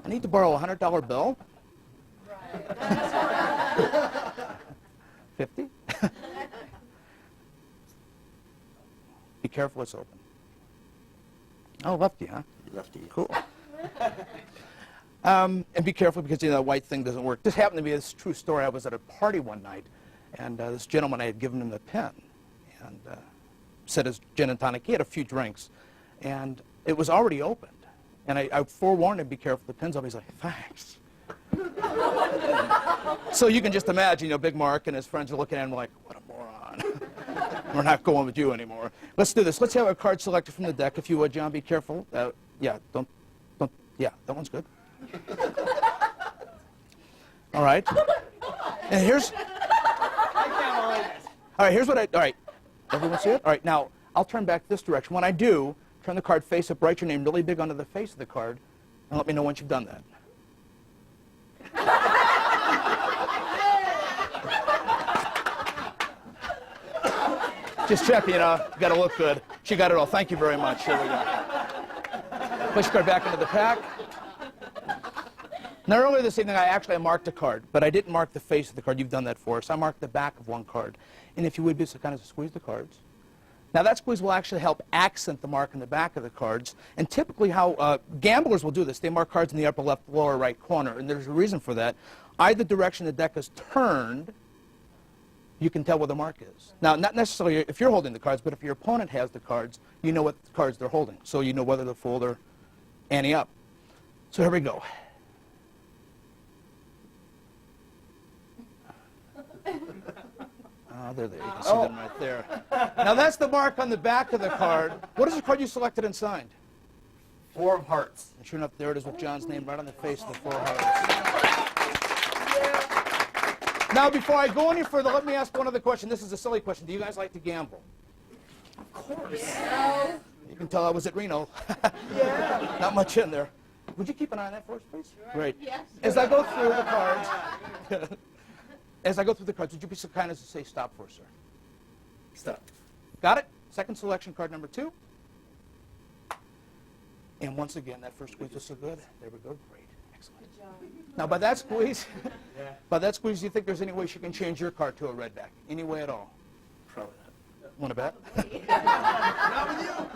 I need to borrow a $100 bill. 50? Be careful, it's open. Oh, lefty, huh? Lefty. Cool. And be careful because that white thing doesn't work. This happened to be this true story. I was at a party one night, and this gentleman, I had given him the pen, and said his gin and tonic. He had a few drinks, and it was already opened. And I forewarned him, be careful, the pen's open. He's like, thanks. So you can just imagine, Big Mark and his friends are looking at him like, what a moron. We're not going with you anymore. Let's do this. Let's have a card selected from the deck, if you would, John. Be careful. Yeah, yeah, that one's good. All right. And here's... All right, here's what all right. Everyone see it? All right, now, I'll turn back this direction. When I do, turn the card face up, write your name really big onto the face of the card, and let me know once you've done that. Just checking, you got to look good. She got it all. Thank you very much. Here we go. Place your card back into the pack. Now, earlier this evening, I marked a card, but I didn't mark the face of the card. You've done that for us. I marked the back of one card. And if you would, just kind of squeeze the cards. Now, that squeeze will actually help accent the mark in the back of the cards. And typically how gamblers will do this, they mark cards in the upper left, lower right corner. And there's a reason for that. Either direction the deck is turned, you can tell where the mark is. Now, not necessarily if you're holding the cards, but if your opponent has the cards, you know what cards they're holding. So you know whether to fold or ante up. So here we go. Oh, there. You can see them right there. Now, that's the mark on the back of the card. What is the card you selected and signed? 4 of hearts. And sure enough, there it is with John's name right on the face of the 4 hearts. Now, before I go any further, let me ask one other question. This is a silly question. Do you guys like to gamble? Of course. Yeah. You can tell I was at Reno. Yeah. Not much in there. Would you keep an eye on that for us, please? Sure. Great. Yes. As I go through the cards, would you be so kind as to say stop for us, sir? Stop. Got it? Second selection, card number 2. And once again, that first squeeze was so good. There we go. Great. Excellent. Good job. Now, by that squeeze, do you think there's any way she can change your card to a red back? Any way at all? Probably Want to bet? not. Not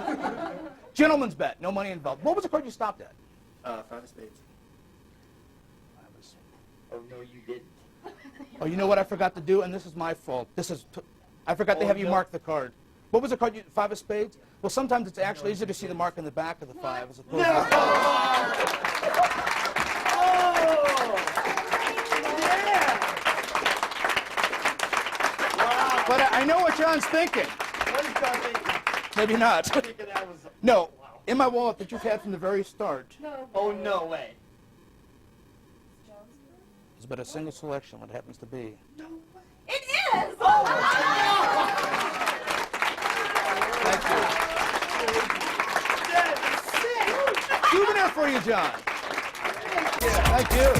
with you. Gentleman's bet. No money involved. What was the card you stopped at? 5 of spades. Oh, no, you didn't. Oh, you know what I forgot to do? And this is my fault. I forgot to have you mark the card. What was the card? 5 of spades? Well, sometimes it's actually easier to see the mark in the back of the 5 as opposed to... But I know what John's thinking. What is John thinking? Maybe not. Thinking that was... No. In my wallet that you've had from the very start. No. Oh, no way. It's but a single selection, what it happens to be. No way. It is! Thank you. Souvenir for you, John. Thank you.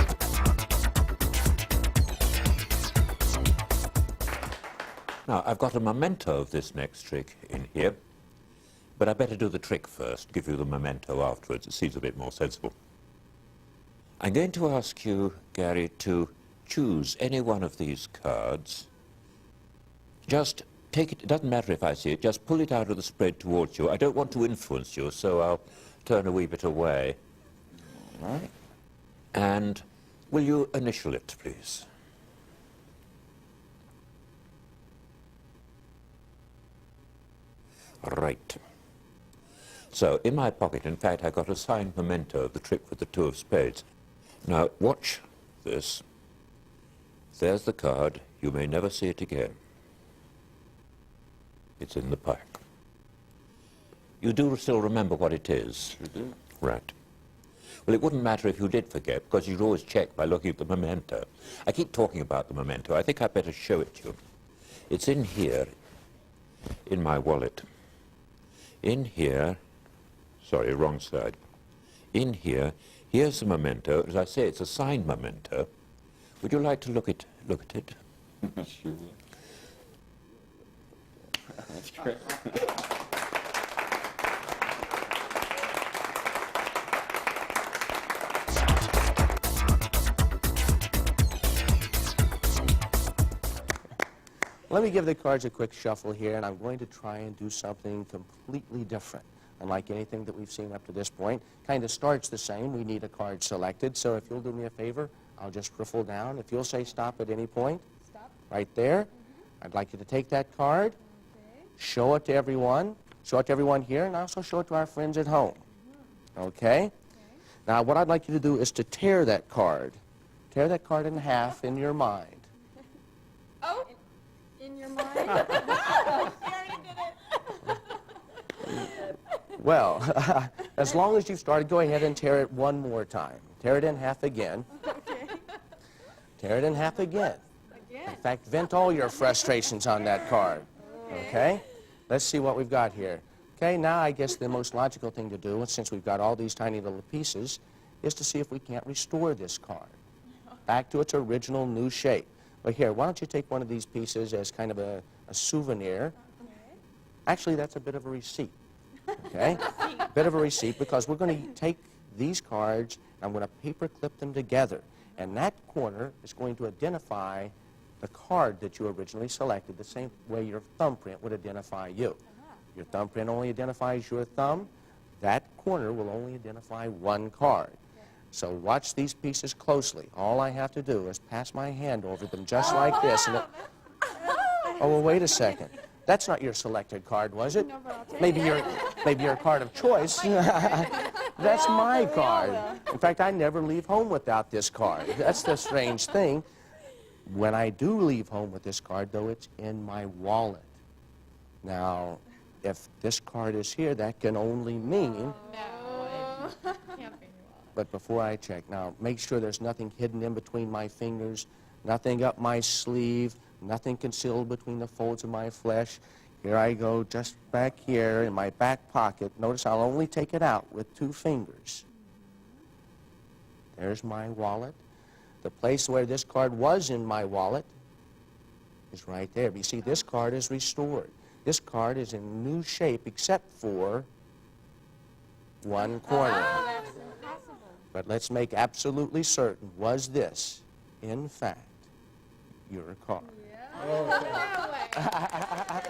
Now, I've got a memento of this next trick in here, but I better do the trick first, give you the memento afterwards. It seems a bit more sensible. I'm going to ask you, Gary, to choose any one of these cards. Just take it, it doesn't matter if I see it, just pull it out of the spread towards you. I don't want to influence you, so I'll turn a wee bit away. All right. And will you initial it, please? Right. So, in my pocket, in fact, I got a signed memento of the trick with the 2 of spades. Now, watch this. There's the card. You may never see it again. It's in the pack. You do still remember what it is? Sure do. Right. Well, it wouldn't matter if you did forget, because you'd always check by looking at the memento. I keep talking about the memento. I think I'd better show it to you. It's in here, in my wallet. In here, sorry, wrong side. In here, here's the memento. As I say, it's a signed memento. Would you like to look at it? Sure. That's great. Let me give the cards a quick shuffle here, and I'm going to try and do something completely different. Unlike anything that we've seen up to this point, kind of starts the same. We need a card selected, so if you'll do me a favor, I'll just riffle down. If you'll say stop at any point, Stop. right there, I'd like you to take that card, Okay. show it to everyone here, and also show it to our friends at home. Okay? Now, what I'd like you to do is to tear that card in half in your mind. Oh, in your mind? You already did it. Well, as long as you've started, go ahead and tear it one more time. Tear it in half again. Okay. Tear it in half again. Again. In fact, vent all your frustrations on that card. Okay? Let's see what we've got here. Okay, now I guess the most logical thing to do, since we've got all these tiny little pieces, is to see if we can't restore this card back to its original new shape. But here, why don't you take one of these pieces as kind of a souvenir. Actually, that's a bit of a receipt. Okay? Bit of a receipt, because we're going to take these cards, and I'm going to paper clip them together. And that corner is going to identify the card that you originally selected, the same way your thumbprint would identify you. Your thumbprint only identifies your thumb. That corner will only identify one card. So watch these pieces closely. All I have to do is pass my hand over them just like this. And oh, well, wait a second. That's not your selected card, was it? No, but I'll take Maybe it. your card of choice. That's my card. In fact, I never leave home without this card. That's the strange thing. When I do leave home with this card, though, it's in my wallet. Now, if this card is here, that can only mean... But before I check, now, make sure there's nothing hidden in between my fingers, nothing up my sleeve, nothing concealed between the folds of my flesh. Here I go, just back here in my back pocket. Notice I'll only take it out with 2 fingers. There's my wallet. The place where this card was in my wallet is right there. But you see, this card is restored. This card is in new shape except for one corner. That's impossible. But let's make absolutely certain, was this, in fact, your card? Yeah. No way.